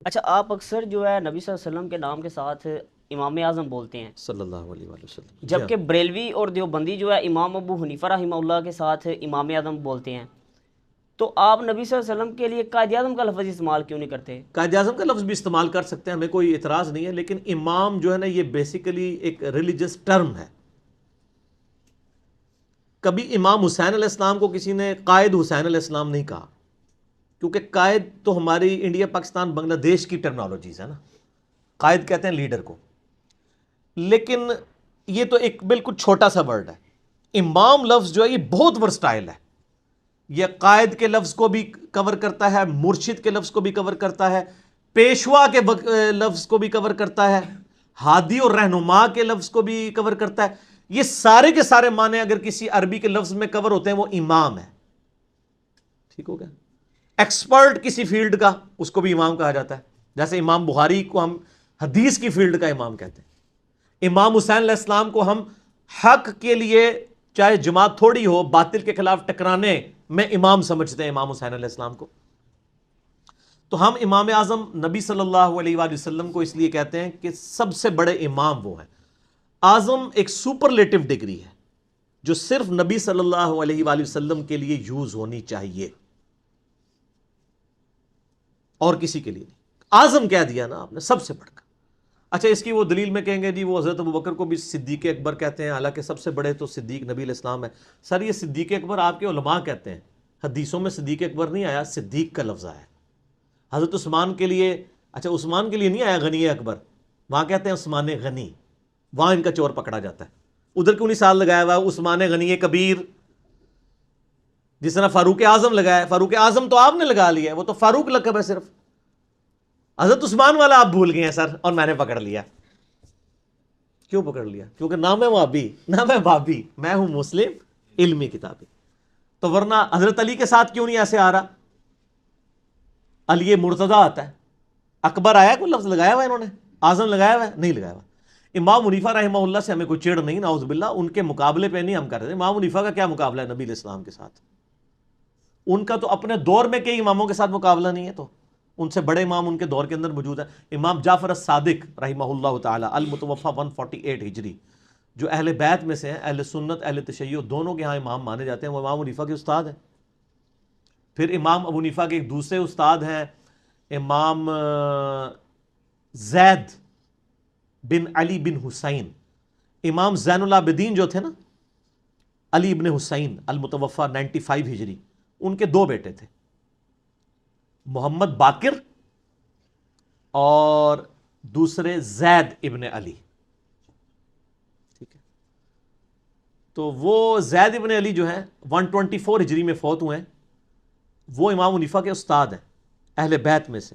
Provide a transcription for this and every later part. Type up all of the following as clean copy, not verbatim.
اچھا، آپ اکثر جو ہے نبی صلی اللہ علیہ وسلم کے نام کے ساتھ امام اعظم بولتے ہیں، صلی اللہ علیہ وآلہ وسلم، جی ہاں۔ جبکہ بریلوی اور دیوبندی جو ہے امام ابو حنیفہ رحمہ اللہ کے ساتھ امام اعظم بولتے ہیں، تو آپ نبی صلی اللہ علیہ وسلم کے لیے قائد اعظم کا لفظ استعمال کیوں نہیں کرتے؟ قائد اعظم کا لفظ بھی استعمال کر سکتے ہیں، ہمیں کوئی اعتراض نہیں ہے، لیکن امام جو ہے نا یہ بیسیکلی ایک ریلیجس ٹرم ہے۔ کبھی امام حسین علیہ السلام کو کسی نے قائد حسین علیہ السلام نہیں کہا، کیونکہ قائد تو ہماری انڈیا پاکستان بنگلہ دیش کی ٹرمنالوجیز ہے نا، قائد کہتے ہیں لیڈر کو، لیکن یہ تو ایک بالکل چھوٹا سا ورڈ ہے۔ امام لفظ جو ہے یہ بہت ورسٹائل ہے، یہ قائد کے لفظ کو بھی کور کرتا ہے، مرشد کے لفظ کو بھی کور کرتا ہے، پیشوا کے لفظ کو بھی کور کرتا ہے، ہادی اور رہنما کے لفظ کو بھی کور کرتا ہے۔ یہ سارے کے سارے معنی اگر کسی عربی کے لفظ میں کور ہوتے ہیں وہ امام ہے، ٹھیک ہو گیا۔ ایکسپرٹ کسی فیلڈ کا اس کو بھی امام کہا جاتا ہے، جیسے امام بخاری کو ہم حدیث کی فیلڈ کا امام کہتے ہیں، امام حسین علیہ السلام کو ہم حق کے لیے چاہے جماعت تھوڑی ہو باطل کے خلاف ٹکرانے میں امام سمجھتے ہیں امام حسین علیہ السلام کو۔ تو ہم امام اعظم نبی صلی اللہ علیہ وآلہ وسلم کو اس لیے کہتے ہیں کہ سب سے بڑے امام وہ ہیں۔ اعظم ایک سپرلیٹو ڈگری ہے جو صرف نبی صلی اللہ علیہ وآلہ وسلم کے لیے یوز ہونی چاہیے، اور کسی کے لیے نہیں۔ اعظم کہہ دیا نا آپ نے، سب سے بڑھ کر۔ اچھا، اس کی وہ دلیل میں کہیں گے جی وہ حضرت ابوبکر کو بھی صدیق اکبر کہتے ہیں، حالانکہ سب سے بڑے تو صدیق نبی علیہ السلام ہے۔ سر یہ صدیق اکبر آپ کے علماء کہتے ہیں، حدیثوں میں صدیق اکبر نہیں آیا، صدیق کا لفظ آیا۔ حضرت عثمان کے لیے، اچھا عثمان کے لیے نہیں آیا غنی اکبر، وہاں کہتے ہیں عثمان غنی، وہاں ان کا چور پکڑا جاتا ہے۔ ادھر کیوں نہیں سال لگایا ہوا عثمان غنی کبیر، جس طرح فاروق اعظم لگایا ہے؟ فاروق اعظم تو آپ نے لگا لیا ہے، وہ تو فاروق لقب ہے صرف۔ حضرت عثمان والا آپ بھول گئے ہیں سر، اور میں نے پکڑ لیا۔ کیوں پکڑ لیا؟ کیونکہ نہ میں وہابی نہ میں بابی، میں ہوں مسلم علمی کتابی۔ تو ورنہ حضرت علی کے ساتھ کیوں نہیں ایسے آ رہا؟ علی مرتضی آتا ہے، اکبر آیا کوئی لفظ لگایا ہوا انہوں نے؟ اعظم لگایا ہوا ہے؟ نہیں لگایا ہوا۔ امام حنیفہ رحمہ اللہ سے ہمیں کوئی چڑ نہیں، نعوذ باللہ، ان کے مقابلے پہ نہیں ہم کر رہے۔ امام حنیفہ کا کیا مقابلہ ہے نبی علیہ السلام کے ساتھ؟ ان کا تو اپنے دور میں کئی اماموں کے ساتھ مقابلہ نہیں ہے، تو ان سے بڑے امام ان کے دور کے اندر موجود ہیں۔ امام جعفر الصادق رحمہ اللہ تعالی المتوفی 148 ہجری، جو اہل بیت میں سے ہیں، اہل سنت اہل تشیع دونوں کے ہاں امام مانے جاتے ہیں، وہ امام حنیفہ کے استاد ہیں۔ پھر امام ابو حنیفہ کے ایک دوسرے استاد ہیں امام زید بن علی بن حسین۔ امام زین العابدین جو تھے نا، علی بن حسین المتوفی 95 ہجری، ان کے دو بیٹے تھے، محمد باقر اور دوسرے زید ابن علی، ٹھیک ہے۔ تو وہ زید ابن علی جو ہیں 124 ہجری میں فوت ہوئے ہیں، وہ امام حنیفہ کے استاد ہیں، اہل بیت میں سے۔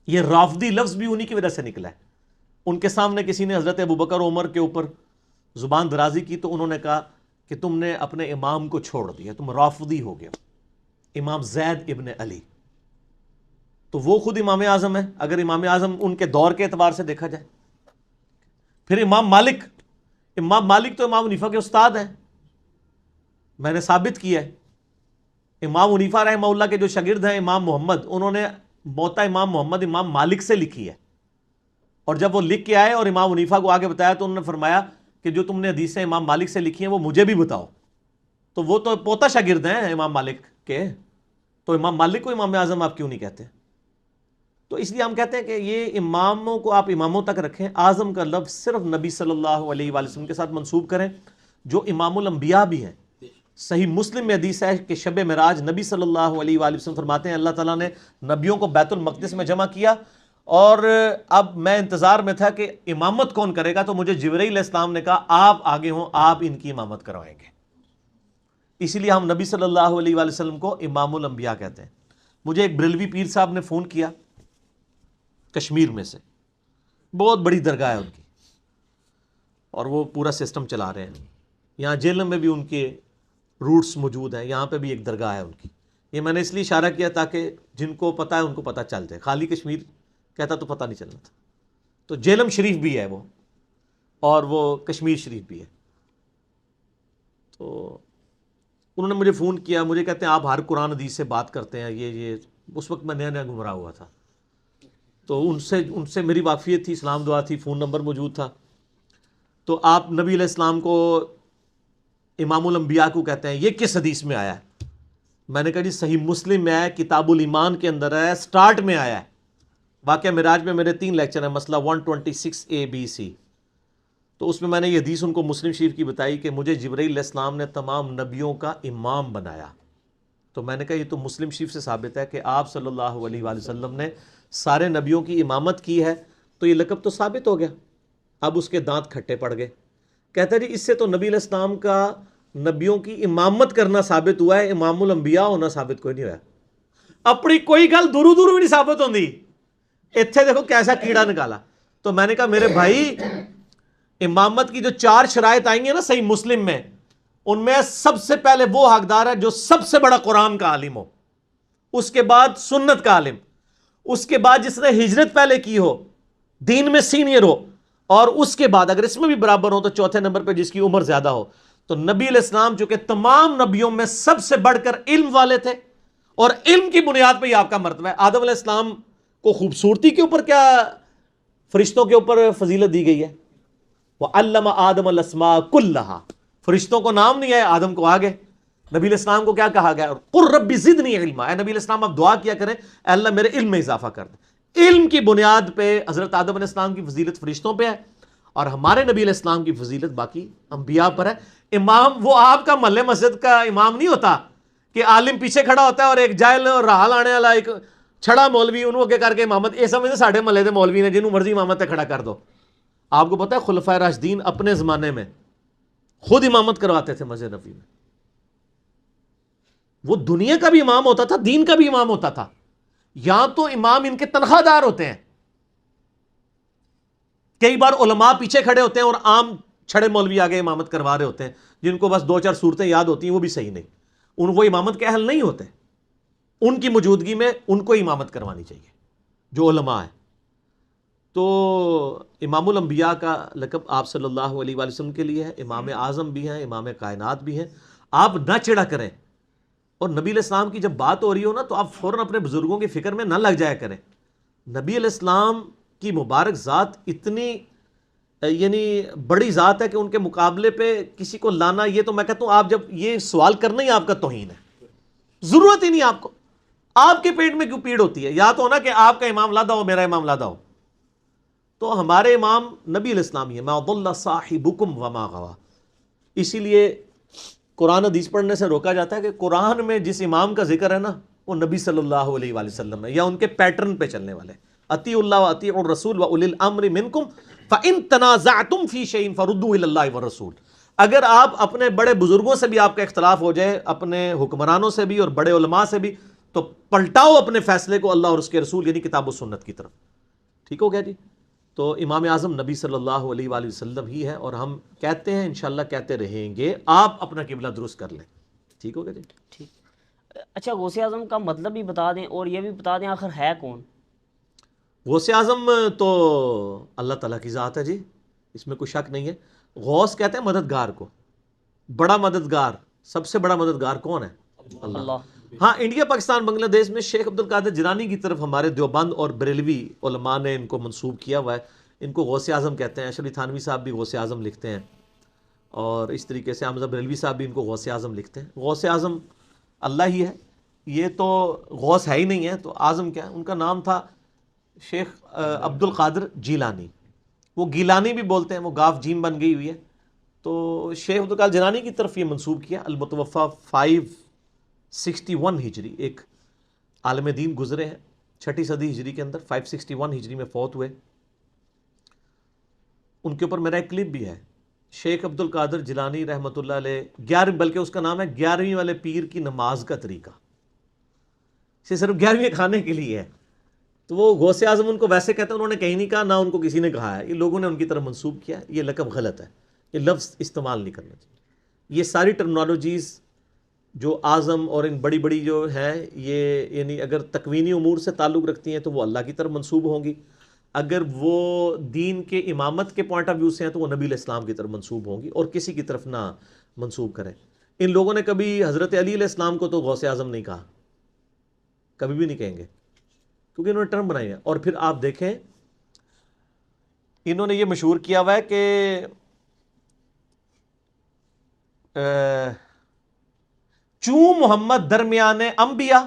یہ رافضی لفظ بھی انہی کی وجہ سے نکلا ہے۔ ان کے سامنے کسی نے حضرت ابوبکر عمر کے اوپر زبان درازی کی تو انہوں نے کہا کہ تم نے اپنے امام کو چھوڑ دیا، تم رافضی ہو گئے۔ امام زید ابن علی تو وہ خود امام اعظم ہے اگر امام اعظم ان کے دور کے اعتبار سے دیکھا جائے۔ پھر امام مالک تو امام حنیفہ کے استاد ہیں، میں نے ثابت کیا ہے۔ امام حنیفہ رحمہ اللہ کے جو شاگرد ہیں امام محمد، انہوں نے موطا امام محمد امام مالک سے لکھی ہے، اور جب وہ لکھ کے آئے اور امام حنیفہ کو آگے بتایا تو انہوں نے فرمایا کہ جو تم نے حدیثیں امام مالک سے لکھی ہیں وہ مجھے بھی بتاؤ۔ تو وہ تو پوتا شاگرد ہیں امام مالک کے، تو امام مالک کو امام اعظم آپ کیوں نہیں کہتے؟ تو اس لیے ہم کہتے ہیں کہ یہ اماموں کو آپ اماموں تک رکھیں، اعظم کا لفظ صرف نبی صلی اللہ علیہ وآلہ وسلم کے ساتھ منسوب کریں، جو امام الانبیاء بھی ہیں۔ صحیح مسلم میں حدیث ہے کہ شب معراج نبی صلی اللہ علیہ وآلہ وسلم فرماتے ہیں اللہ تعالیٰ نے نبیوں کو بیت المقدس میں جمع کیا، اور اب میں انتظار میں تھا کہ امامت کون کرے گا، تو مجھے جبرائیل علیہ السلام نے کہا آپ آگے ہوں، آپ ان کی امامت کروائیں گے۔ اسی لیے ہم نبی صلی اللہ علیہ وآلہ وسلم کو امام الانبیاء کہتے ہیں۔ مجھے ایک بریلوی پیر صاحب نے فون کیا کشمیر میں سے، بہت بڑی درگاہ ہے ان کی، اور وہ پورا سسٹم چلا رہے ہیں۔ یہاں جیلم میں بھی ان کے روٹس موجود ہیں، یہاں پہ بھی ایک درگاہ ہے ان کی۔ یہ میں نے اس لیے اشارہ کیا تاکہ جن کو پتہ ہے ان کو پتہ چل جائے، خالی کشمیر کہتا تو پتہ نہیں چلنا تھا۔ تو جیلم شریف بھی ہے وہ، اور وہ کشمیر شریف بھی ہے۔ تو انہوں نے مجھے فون کیا، مجھے کہتے ہیں آپ ہر قرآن حدیث سے بات کرتے ہیں، یہ اس وقت میں نیا نیا گمراہ ہوا تھا۔ تو ان سے میری واقفیت تھی، سلام دعا تھی، فون نمبر موجود تھا. تو آپ نبی علیہ السلام کو امام الانبیاء کو کہتے ہیں، یہ کس حدیث میں آیا ہے؟ میں نے کہا جی صحیح مسلم میں ہے، کتاب الایمان کے اندر ہے، سٹارٹ میں آیا ہے. واقعہ معراج میں میرے 3 لیکچر ہیں، مسئلہ 126A-B-C. تو اس میں میں نے یہ حدیث ان کو مسلم شریف کی بتائی کہ مجھے جبرائیل علیہ السلام نے تمام نبیوں کا امام بنایا. تو میں نے کہا یہ تو مسلم شریف سے ثابت ہے کہ آپ صلی اللہ علیہ وآلہ وسلم نے سارے نبیوں کی امامت کی ہے، تو یہ لقب تو ثابت ہو گیا. اب اس کے دانت کھٹے پڑ گئے. کہتا ہے جی اس سے تو نبی علیہ السلام کا نبیوں کی امامت کرنا ثابت ہوا ہے، امام الانبیاء ہونا ثابت کوئی نہیں ہوا. اپنی کوئی گل دورو دورو بھی نہیں ثابت ہوندی. اتھے دیکھو کیسا کیڑا نکالا. تو میں نے کہا میرے بھائی امامت کی جو 4 شرائط آئیں گے نا صحیح مسلم میں، ان میں سب سے پہلے وہ حقدار ہے جو سب سے بڑا قرآن کا عالم ہو، اس کے بعد سنت کا عالم، اس کے بعد جس نے ہجرت پہلے کی ہو، دین میں سینئر ہو، اور اس کے بعد اگر اس میں بھی برابر ہو تو چوتھے نمبر پہ جس کی عمر زیادہ ہو. تو نبی علیہ السلام چونکہ تمام نبیوں میں سب سے بڑھ کر علم والے تھے، اور علم کی بنیاد پہ ہی آپ کا مرتبہ ہے. آدم علیہ السلام کو خوبصورتی کے اوپر کیا فرشتوں کے اوپر فضیلت دی گئی ہے؟ وَعَلَّمَ آدَمَ الْأَسْمَاءَ كُلَّهَا. فرشتوں کو نام نہیں ہے، آدم کو آگے. نبی علیہ السلام کو کیا کہا گیا؟ قُلْ رَبِّ زِدْنِي عِلْمًا. اے نبی علیہ السلام آپ دعا کیا کریں اے اللہ میرے علم میں اضافہ کر دیں. علم کی بنیاد پہ حضرت آدم علیہ السلام کی فضیلت فرشتوں پہ ہے، اور ہمارے نبی علیہ السلام کی فضیلت باقی انبیاء پر ہے. امام وہ آپ کا محلے مسجد کا امام نہیں ہوتا کہ عالم پیچھے کھڑا ہوتا ہے اور ایک جاہل اور راہل آنے والا ایک چھڑا مولوی انہوں کے کر کے امامت. یہ سمجھتے ساڑھے محلے دے مولوی نے جنہوں مرضی امامت تے کھڑا کر دو. آپ کو پتا ہے خلفائے راشدین اپنے زمانے میں خود امامت کرواتے تھے مسجد نبوی میں. وہ دنیا کا بھی امام ہوتا تھا، دین کا بھی امام ہوتا تھا. یہاں تو امام ان کے تنخواہ دار ہوتے ہیں. کئی بار علماء پیچھے کھڑے ہوتے ہیں اور عام چھڑے مولوی آگے امامت کروا رہے ہوتے ہیں، جن کو بس 2-4 صورتیں یاد ہوتی ہیں، وہ بھی صحیح نہیں. وہ امامت کے اہل نہیں ہوتے. ان کی موجودگی میں ان کو امامت کروانی چاہیے جو علماء ہیں. تو امام الانبیاء کا لقب آپ صلی اللہ علیہ وآلہ وسلم کے لیے ہے. امام اعظم بھی ہیں، امام کائنات بھی ہیں. آپ نہ چڑھا کریں، اور نبی علیہ السلام کی جب بات ہو رہی ہو نا تو آپ فوراً اپنے بزرگوں کی فکر میں نہ لگ جایا کریں. نبی علیہ السلام کی مبارک ذات اتنی یعنی بڑی ذات ہے کہ ان کے مقابلے پہ کسی کو لانا، یہ تو میں کہتا ہوں آپ جب یہ سوال کرنا ہی آپ کا توہین ہے. ضرورت ہی نہیں آپ کو. آپ کے پیٹ میں کیوں پیڑ ہوتی ہے؟ یا تو ہونا کہ آپ کا امام لادا ہو، میرا امام لادا ہو. تو ہمارے امام نبی علیہ السلام ہی ہے. ما ضل صاحبکم وما غوا. اسی لیے قرآن حدیث پڑھنے سے روکا جاتا ہے کہ قرآن میں جس امام کا ذکر ہے نا وہ نبی صلی اللہ علیہ وآلہ وسلم ہے، یا ان کے پیٹرن پہ چلنے والے. اطیعوا اللہ واطیعوا الرسول واولی الامر منکم فان تنازعتم فی شیء فردوہ الی اللہ والرسول. اگر آپ اپنے بڑے بزرگوں سے بھی آپ کا اختلاف ہو جائے، اپنے حکمرانوں سے بھی اور بڑے علماء سے بھی، تو پلٹاؤ اپنے فیصلے کو اللہ اور اس کے رسول یعنی کتاب و سنت کی طرف. ٹھیک ہو گیا جی. تو امام اعظم نبی صلی اللہ علیہ وآلہ وسلم ہی ہے، اور ہم کہتے ہیں انشاءاللہ کہتے رہیں گے. آپ اپنا قبلہ درست کر لیں. ٹھیک ہو گیا جی. ٹھیک. اچھا غوث اعظم کا مطلب بھی بتا دیں، اور یہ بھی بتا دیں آخر ہے کون؟ غوث اعظم تو اللہ تعالیٰ کی ذات ہے جی، اس میں کوئی شک نہیں ہے. غوث کہتے ہیں مددگار کو. بڑا مددگار، سب سے بڑا مددگار کون ہے؟ اللہ. ہاں انڈیا پاکستان بنگلہ دیش میں شیخ عبد القادر جیلانی کی طرف ہمارے دیوبند اور بریلوی علماء نے ان کو منسوب کیا ہوا ہے. ان کو غوث اعظم کہتے ہیں. اشرف تھانوی صاحب بھی غوث اعظم لکھتے ہیں، اور اس طریقے سے حمزہ بریلوی صاحب بھی ان کو غوث اعظم لکھتے ہیں. غوث اعظم اللہ ہی ہے. یہ تو غوث ہے ہی نہیں ہے تو اعظم کیا ہے؟ ان کا نام تھا شیخ عبد القادر جیلانی. وہ گیلانی بھی بولتے ہیں، وہ گاف جیم بن گئی ہوئی ہے. تو شیخ عبد القادر جیلانی کی طرف یہ منسوب کیا. المتوفہ 561 ہجری، ایک عالم دین گزرے ہیں 6 صدی ہجری کے اندر، 561 ہجری میں فوت ہوئے. ان کے اوپر میرا ایک کلپ بھی ہے. شیخ عبد القادر جیلانی رحمۃ اللہ علیہ 11، بلکہ اس کا نام ہے 11ویں والے پیر کی نماز کا طریقہ. اسے صرف 11ویں کھانے کے لیے ہے. تو وہ غوث اعظم ان کو ویسے کہتے ہیں، انہوں نے کہیں نہیں کہا، نہ ان کو کسی نے کہا ہے. یہ لوگوں نے ان کی طرف منسوب کیا. یہ لقب غلط ہے، یہ لفظ استعمال نہیں کرنا چاہیے. یہ ساری ٹرمنالوجیز جو اعظم اور ان بڑی بڑی جو ہیں، یہ یعنی اگر تکوینی امور سے تعلق رکھتی ہیں تو وہ اللہ کی طرف منسوب ہوں گی. اگر وہ دین کے امامت کے پوائنٹ آف ویو سے ہیں تو وہ نبی علیہ السلام کی طرف منسوب ہوں گی، اور کسی کی طرف نہ منسوب کریں. ان لوگوں نے کبھی حضرت علی علیہ السلام کو تو غوث اعظم نہیں کہا، کبھی بھی نہیں کہیں گے. کیونکہ انہوں نے ٹرم بنائی ہے. اور پھر آپ دیکھیں انہوں نے یہ مشہور کیا ہوا ہے کہ چوں محمد درمیان انبیاء،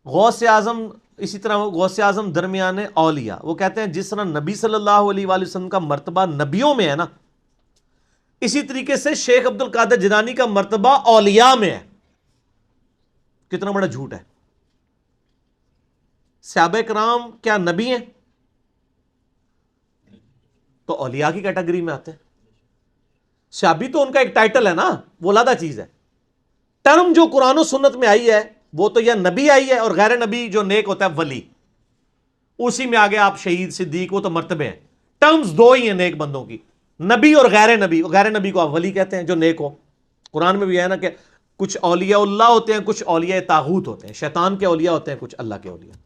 غوث اعظم اسی طرح غوث اعظم درمیان اولیاء. وہ کہتے ہیں جس طرح نبی صلی اللہ علیہ وآلہ وسلم کا مرتبہ نبیوں میں ہے نا، اسی طریقے سے شیخ عبد القادر جیلانی کا مرتبہ اولیاء میں ہے. کتنا بڑا جھوٹ ہے. صحابہ کرام کیا نبی ہیں؟ تو اولیاء کی کیٹیگری میں آتے ہیں. صحابی تو ان کا ایک ٹائٹل ہے نا، وہ علیحدہ چیز ہے. ٹرم جو قرآن و سنت میں آئی ہے وہ تو یا نبی آئی ہے، اور غیر نبی جو نیک ہوتا ہے ولی، اسی میں آگے آپ شہید صدیق وہ تو مرتبے ہیں. ٹرمز دو ہی ہیں نیک بندوں کی، نبی اور غیر نبی. غیر نبی کو آپ ولی کہتے ہیں جو نیک ہو. قرآن میں بھی ہے نا کہ کچھ اولیاء اللہ ہوتے ہیں، کچھ اولیاء طاغوت ہوتے ہیں، شیطان کے اولیاء ہوتے ہیں، کچھ اللہ کے اولیاء.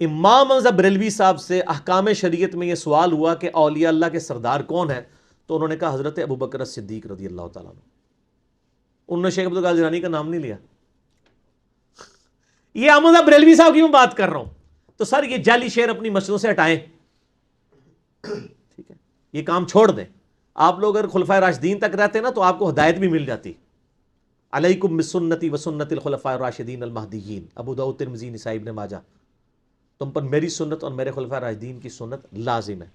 امام حمزہ بریلوی صاحب سے احکام شریعت میں یہ سوال ہوا کہ اولیاء اللہ کے سردار کون ہے، تو انہوں نے کہا حضرت ابوبکر صدیق رضی اللہ تعالیٰ عنہ. انہوں نے شیخ عبد القادر جیلانی کا نام نہیں لیا. یہ احمد بریلوی صاحب کی میں بات کر رہا ہوں. تو سر یہ جعلی شعر اپنی مسجدوں سے ہٹائیں، ٹھیک ہے، یہ کام چھوڑ دیں. آپ لوگ اگر خلفائے راشدین تک رہتے نا تو آپ کو ہدایت بھی مل جاتی. علیکم بسنتی وسنت الخلفاء الراشدین المہدیین، ابو داؤد ترمذی نسائی ابن ماجہ. تم پر میری سنت اور میرے خلفائے راشدین کی سنت لازم ہے.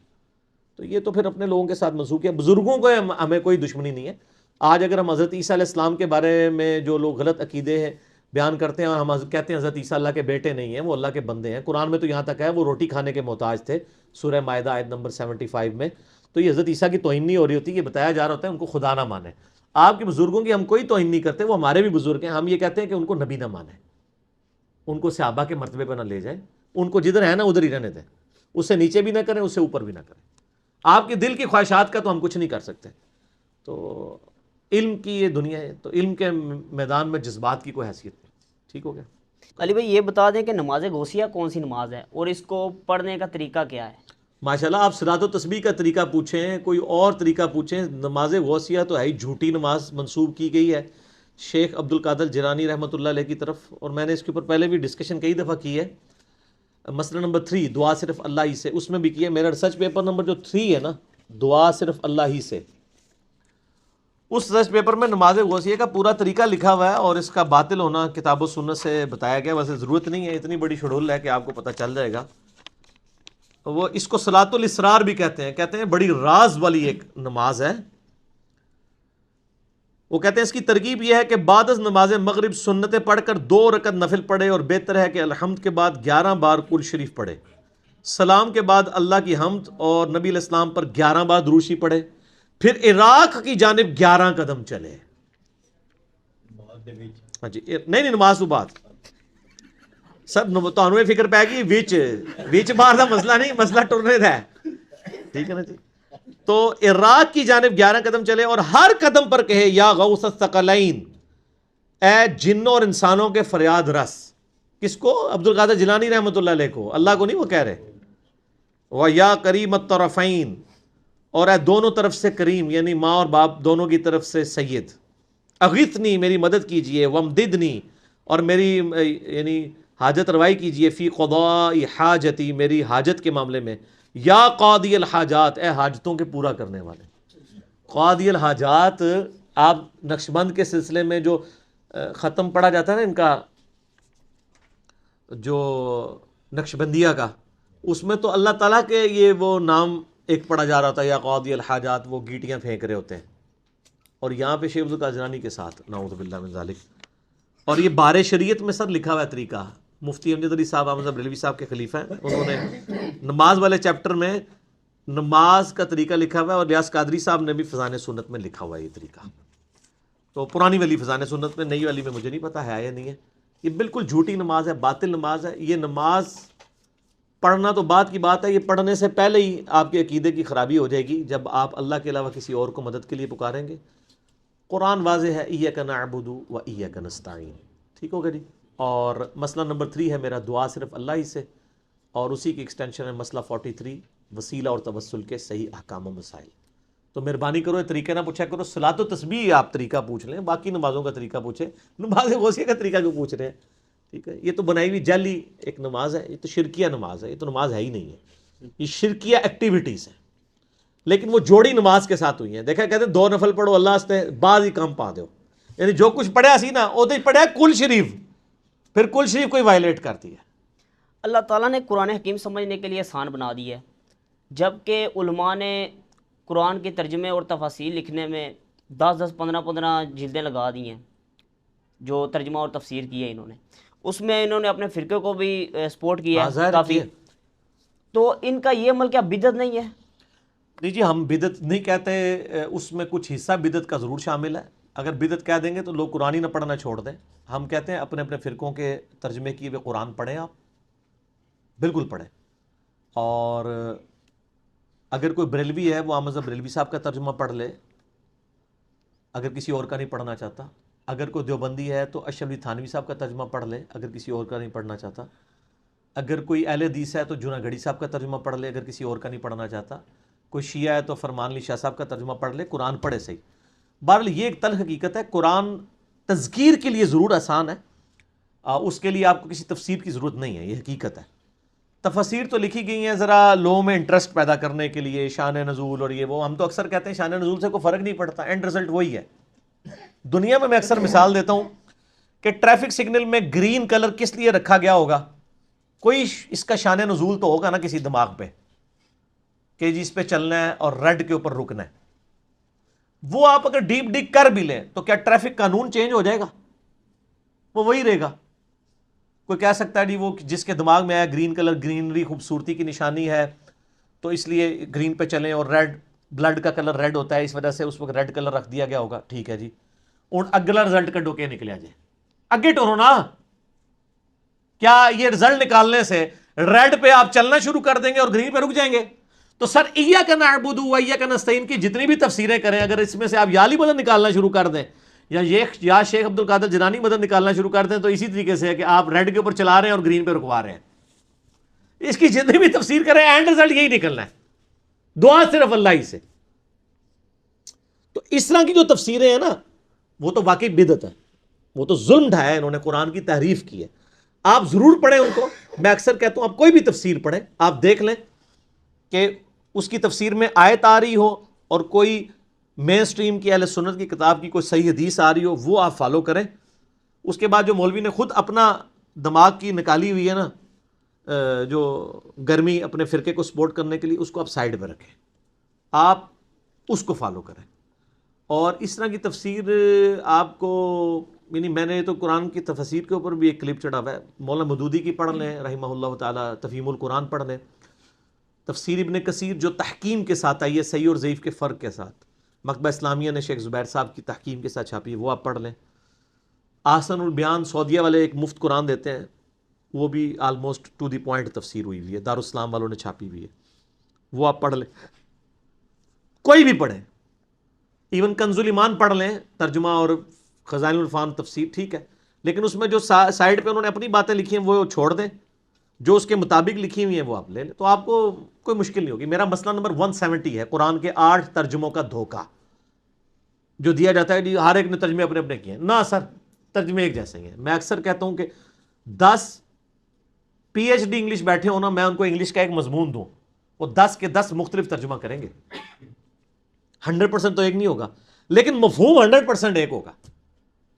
تو یہ تو پھر اپنے لوگوں کے ساتھ منسوخ ہے. بزرگوں کو ہمیں کوئی دشمنی نہیں ہے. آج اگر ہم حضرت عیسیٰ علیہ السلام کے بارے میں جو لوگ غلط عقیدے ہیں بیان کرتے ہیں اور ہم کہتے ہیں حضرت عیسیٰ اللہ کے بیٹے نہیں ہیں، وہ اللہ کے بندے ہیں، قرآن میں تو یہاں تک ہے وہ روٹی کھانے کے محتاج تھے، سورہ مائدہ آیت نمبر 75 میں. تو یہ حضرت عیسیٰ کی توہین نہیں ہو رہی ہوتی، یہ بتایا جا رہا ہوتا ہے ان کو خدا نہ مانے. آپ کے بزرگوں کی ہم کوئی توہین نہیں کرتے، وہ ہمارے بھی بزرگ ہیں. ہم یہ کہتے ہیں کہ ان کو نبی نہ مانیں، ان کو صحابہ کے مرتبے پہ نہ لے جائیں، ان کو جدھر ہے نا ادھر ہی رہنے دیں. اس سے نیچے بھی نہ کریں، اس سے اوپر بھی نہ کریں. آپ کے دل کی خواہشات کا تو ہم کچھ نہیں کر سکتے. تو علم کی یہ دنیا ہے، تو علم کے میدان میں جذبات کی کوئی حیثیت نہیں. ٹھیک ہو گیا. علی بھائی یہ بتا دیں کہ نماز غوثیہ کون سی نماز ہے اور اس کو پڑھنے کا طریقہ کیا ہے؟ ماشاءاللہ آپ صلاۃ و تسبیح کا طریقہ پوچھیں، کوئی اور طریقہ پوچھیں. نماز غوثیہ تو ہے ہی جھوٹی نماز منسوب کی گئی ہے شیخ عبد القادر جیلانی رحمۃ اللہ علیہ کی طرف. اور میں نے اس کے اوپر پہلے بھی ڈسکشن کئی دفعہ کی ہے. مسئلہ نمبر 3 دعا صرف اللہ ہی سے، اس میں بھی کی ہے. میرا ریسرچ پیپر نمبر جو 3 ہے نا، دعا صرف اللہ ہی سے، اس ریسرچ پیپر میں نماز غوثیہ کا پورا طریقہ لکھا ہوا ہے. اور اس کا باطل ہونا کتاب و سنت سے بتایا گیا. ویسے ضرورت نہیں ہے، اتنی بڑی شڈول ہے کہ آپ کو پتہ چل جائے گا. وہ اس کو صلاۃ الاسرار بھی کہتے ہیں بڑی راز والی ایک نماز ہے. وہ کہتے ہیں اس کی ترکیب یہ ہے کہ بعد از نماز مغرب سنتیں پڑھ کر 2 رکعت نفل پڑھے، اور بہتر ہے کہ الحمد کے بعد 11 بار کل شریف پڑھے. سلام کے بعد اللہ کی حمد اور نبی علیہ السلام پر 11 بار درود شریف پڑھے. پھر عراق کی جانب 11 قدم چلے. ہاں جی، نہیں نماز تو بات سب تانوں فکر پہ گی وچ باہر کا مسئلہ نہیں، مسئلہ ٹرنے کا ہے. ٹھیک ہے نا جی. تو عراق کی جانب 11 قدم چلے اور ہر قدم پر کہے یا غوث الثقلین، اے جنوں اور انسانوں کے فریاد رس. کس کو؟ عبد القادر جیلانی رحمۃ اللہ علیہ کو، اللہ کو نہیں وہ کہہ رہے. و یا کریم الطرفین، اور اے دونوں طرف سے کریم، یعنی ماں اور باپ دونوں کی طرف سے سید. اغثنی، میری مدد کیجئے. ومددنی، اور میری یعنی حاجت روائی کیجئے. فی قضاء حاجتی، میری حاجت کے معاملے میں. یا قاضی الحاجات، اے حاجتوں کے پورا کرنے والے. قاضی الحاجات، آپ نقشبند کے سلسلے میں جو ختم پڑھا جاتا ہے نا ان کا، جو نقشبندیہ کا، اس میں تو اللہ تعالیٰ کے یہ وہ نام ایک پڑھا جا رہا تھا، یا قاضی الحاجات، وہ گیٹیاں پھینک رہے ہوتے ہیں. اور یہاں پہ شیخ عبد القادر جیلانی کے ساتھ، نعوذ باللہ من ذالک. اور یہ بار شریعت میں سر لکھا ہوا ہے طریقہ. مفتی امجد علی صاحب احمد بریلوی صاحب کے خلیفہ ہیں، انہوں نے نماز والے چیپٹر میں نماز کا طریقہ لکھا ہوا ہے. اور ریاض قادری صاحب نے بھی فضان سنت میں لکھا ہوا ہے یہ طریقہ. تو پرانی والی فضان سنت میں، نئی والی میں مجھے نہیں پتا ہے یا نہیں ہے. یہ بالکل جھوٹی نماز ہے، باطل نماز ہے. یہ نماز پڑھنا تو بات کی بات ہے، یہ پڑھنے سے پہلے ہی آپ کے عقیدے کی خرابی ہو جائے گی جب آپ اللہ کے علاوہ کسی اور کو مدد کے لیے پکاریں گے. قرآن واضح ہے، ایاک نعبد و ایاک نستعین. ٹھیک ہوگا جی. اور مسئلہ نمبر 3 ہے میرا دعا صرف اللہ ہی سے، اور اسی کی ایکسٹینشن ہے مسئلہ 43 وسیلہ اور توسل کے صحیح احکام و مسائل. تو مہربانی کرو یہ طریقہ نہ پوچھا کرو. صلاۃ و تسبیح آپ طریقہ پوچھ لیں، باقی نمازوں کا طریقہ پوچھیں. نماز غوثیہ کا طریقہ کیوں پوچھ رہے ہیں؟ ٹھیک ہے، یہ تو بنائی ہوئی جعلی ایک نماز ہے، یہ تو شرکیہ نماز ہے، یہ تو نماز ہے ہی نہیں ہے، یہ شرکیہ ایکٹیویٹیز ہیں، لیکن وہ جوڑی نماز کے ساتھ ہوئی ہیں. دیکھا کہتے ہیں 2 نفل پڑھو اللہ واسطے بعض ہی کام پا دو، یعنی جو کچھ پڑھا سی نا وہ تو پڑھا کل شریف، پھر کل شریف کوئی وائلیٹ کرتی ہے. اللہ تعالیٰ نے قرآن حکیم سمجھنے کے لیے آسان بنا دی ہے، جبکہ علماء نے قرآن کے ترجمے اور تفاسیر لکھنے میں 10 15 جلدیں لگا دی ہیں، جو ترجمہ اور تفسیر کی ہے انہوں نے، اس میں انہوں نے اپنے فرقے کو بھی سپورٹ کیا ہے کافی. تو ان کا یہ عمل کیا بدعت نہیں ہے؟ نہیں جی، ہم بدعت نہیں کہتے، اس میں کچھ حصہ بدعت کا ضرور شامل ہے. اگر بدعت کہہ دیں گے تو لوگ قرآن ہی نہ پڑھنا چھوڑ دیں. ہم کہتے ہیں اپنے اپنے فرقوں کے ترجمے کیے ہوئے قرآن پڑھیں، آپ بالکل پڑھیں. اور اگر کوئی بریلوی ہے وہ مذہب بریلوی صاحب کا ترجمہ پڑھ لے، اگر کسی اور کا نہیں پڑھنا چاہتا. اگر کوئی دیوبندی ہے تو اشرف علی تھانوی صاحب کا ترجمہ پڑھ لے اگر کسی اور کا نہیں پڑھنا چاہتا. اگر کوئی اہل حدیث ہے تو جناح گڑھی صاحب کا ترجمہ پڑھ لے اگر کسی اور کا نہیں پڑھنا چاہتا. کوئی شیعہ ہے تو فرمان علی شاہ صاحب کا ترجمہ پڑھ لے، قرآن پڑھے صحیح. بہرحال یہ ایک تلخ حقیقت ہے، قرآن تذکیر کے لیے ضرور آسان ہے، اس کے لیے آپ کو کسی تفسیر کی ضرورت نہیں ہے، یہ حقیقت ہے. تفاسیر تو لکھی گئی ہیں ذرا لوگوں میں انٹرسٹ پیدا کرنے کے لیے، شان نزول اور یہ وہ. ہم تو اکثر کہتے ہیں شان نزول سے کوئی فرق نہیں پڑتا، اینڈ رزلٹ وہی ہے. دنیا میں اکثر مثال دیتا ہوں کہ ٹریفک سگنل میں گرین کلر کس لیے رکھا گیا ہوگا، کوئی اس کا شان نزول تو ہوگا نا کسی دماغ پہ کہ جی اس پہ چلنا ہے اور ریڈ کے اوپر رکنا ہے. وہ آپ اگر ڈیپ ڈگ کر بھی لیں تو کیا ٹریفک قانون چینج ہو جائے گا؟ وہ وہی رہے گا. کوئی کہہ سکتا ہے جی وہ جس کے دماغ میں آیا گرین کلر گرینری خوبصورتی کی نشانی ہے تو اس لیے گرین پہ چلیں، اور ریڈ بلڈ کا کلر ریڈ ہوتا ہے اس وجہ سے اس وقت ریڈ کلر رکھ دیا گیا ہوگا. ٹھیک ہے جی، اور اگلا رزلٹ کا ڈوکے نکلیا جائے اگے ٹورو نا. کیا یہ رزلٹ نکالنے سے ریڈ پہ آپ چلنا شروع کر دیں گے اور گرین پہ رک جائیں گے؟ تو سر ایاک نعبد و ایاک نستعین کی جتنی بھی تفسیریں کریں، اگر اس میں سے آپ یا علی مدد نکالنا شروع کر دیں یا شیخ عبد القادر جیلانی مدد نکالنا شروع کر دیں، تو اسی طریقے سے ہے کہ آپ ریڈ کے اوپر چلا رہے ہیں اور گرین پہ رکوا رہے ہیں. اس کی جتنی بھی تفسیر کریں اینڈ رزلٹ یہی نکلنا ہے، دعا صرف اللہ ہی سے. تو اس طرح کی جو تفسیریں ہیں نا وہ تو واقعی بدعت ہے، وہ تو ظلم ڈھایا ہے انہوں نے، قرآن کی تحریف کی ہے. آپ ضرور پڑھیں ان کو. میں اکثر کہتا ہوں آپ کوئی بھی تفسیر پڑھیں، آپ دیکھ لیں کہ اس کی تفسیر میں آیت آ رہی ہو اور کوئی مین سٹریم کی اہل سنت کی کتاب کی کوئی صحیح حدیث آ رہی ہو، وہ آپ فالو کریں. اس کے بعد جو مولوی نے خود اپنا دماغ کی نکالی ہوئی ہے نا جو گرمی اپنے فرقے کو سپورٹ کرنے کے لیے، اس کو آپ سائڈ پہ رکھیں، آپ اس کو فالو کریں. اور اس طرح کی تفسیر آپ کو، یعنی میں نے تو قرآن کی تفسیر کے اوپر بھی ایک کلپ چڑھا ہوا ہے، مولانا مودودی کی پڑھ لیں رحمہ اللہ تعالیٰ، تفہیم القرآن پڑھ لیں. تفسیر ابن کثیر جو تحکیم کے ساتھ آئی ہے، صحیح اور ضعیف کے فرق کے ساتھ، مکتبہ اسلامیہ نے شیخ زبیر صاحب کی تحکیم کے ساتھ چھاپی ہے، وہ آپ پڑھ لیں. احسن البیان سعودیہ والے ایک مفت قرآن دیتے ہیں، وہ بھی آلموسٹ ٹو دی پوائنٹ تفسیر ہوئی ہوئی ہے، دارالاسلام والوں نے چھاپی ہوئی ہے، وہ آپ پڑھ لیں. کوئی بھی پڑھیں، ایون کنز الایمان پڑھ لیں ترجمہ اور خزائن العرفان تفسیر، ٹھیک ہے، لیکن اس میں جو سائڈ پہ انہوں نے اپنی باتیں لکھی ہیں وہ چھوڑ دیں، جو اس کے مطابق لکھی ہوئی ہیں وہ آپ لے لیں، تو آپ کو کوئی مشکل نہیں ہوگی. میرا مسئلہ نمبر 170 ہے، قرآن کے 8 ترجموں کا دھوکہ جو دیا جاتا ہے کہ ہر ایک نے ترجمے اپنے اپنے کیے ہیں. نہ سر، ترجمے ایک جیسے ہی ہیں. میں اکثر کہتا ہوں کہ 10 پی ایچ ڈی انگلش بیٹھے ہونا، میں ان کو انگلش کا ایک مضمون دوں، وہ 10 کے 10 مختلف ترجمہ کریں گے. 100% تو ایک نہیں ہوگا، لیکن مفہوم 100% ایک ہوگا.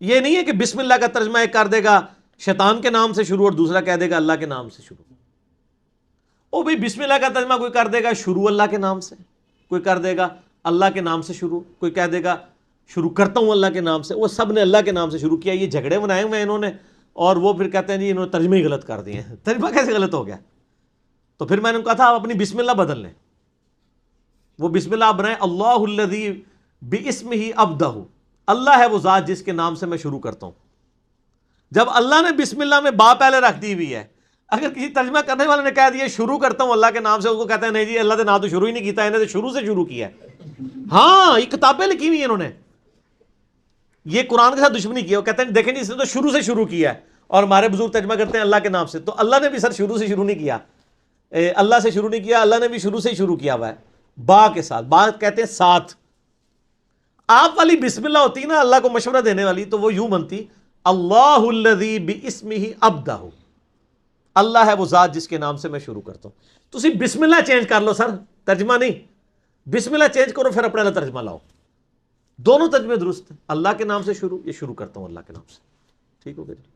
یہ نہیں ہے کہ بسم اللہ کا ترجمہ ایک کر دے گا شیطان کے نام سے شروع اور دوسرا کہہ دے گا اللہ کے نام سے شروع. او بھائی بسم اللہ کا ترجمہ کوئی کر دے گا شروع اللہ کے نام سے، کوئی کر دے گا اللہ کے نام سے شروع، کوئی کہہ دے گا شروع کرتا ہوں اللہ کے نام سے. وہ سب نے اللہ کے نام سے شروع کیا. یہ جھگڑے بنائے ہوئے ہیں انہوں نے، اور وہ پھر کہتے ہیں جی انہوں نے ترجمے ہی غلط کر دیے ہیں. ترجمہ کیسے غلط ہو گیا؟ تو پھر میں نے کہا تھا آپ اپنی بسم اللہ بدل لیں. وہ بسم اللہ بنائیں اللہ الذی باسمہ ابدہ، اللہ ہے وہ ذات جس کے نام سے میں شروع کرتا ہوں. جب اللہ نے بسم اللہ میں با پہلے رکھ دی ہوئی ہے، اگر کسی ترجمہ کرنے والے نے کہہ دیا شروع کرتا ہوں اللہ کے نام سے، اس کو کہتے ہیں نہیں جی اللہ کے نام تو شروع ہی نہیں کیتا، انہوں نے شروع سے شروع کیا ہے. ہاں یہ کتابیں لکھی ہوئی ہیں انہوں نے، یہ قرآن کے ساتھ دشمنی کی ہے. وہ کہتے ہیں دیکھیں جی اس نے تو شروع سے شروع کیا ہے، اور ہمارے بزرگ ترجمہ کرتے ہیں اللہ کے نام سے. تو اللہ نے بھی سر شروع سے شروع نہیں کیا، اللہ سے شروع نہیں کیا، اللہ نے بھی شروع سے ہی شروع کیا ہوا ہے با کے ساتھ. با کہتے ہیں ساتھ. آپ والی بسم اللہ ہوتی نا اللہ کو مشورہ دینے والی، تو وہ یوں بنتی اللہ الذی باسمہ ابدہ، اللہ ہے وہ ذات جس کے نام سے میں شروع کرتا ہوں. تسی بسم اللہ چینج کر لو سر، ترجمہ نہیں، بسم اللہ چینج کرو پھر اپنے اللہ ترجمہ لاؤ، دونوں ترجمے درست ہیں. اللہ کے نام سے شروع، یہ شروع کرتا ہوں اللہ کے نام سے. ٹھیک ہو گیا جی.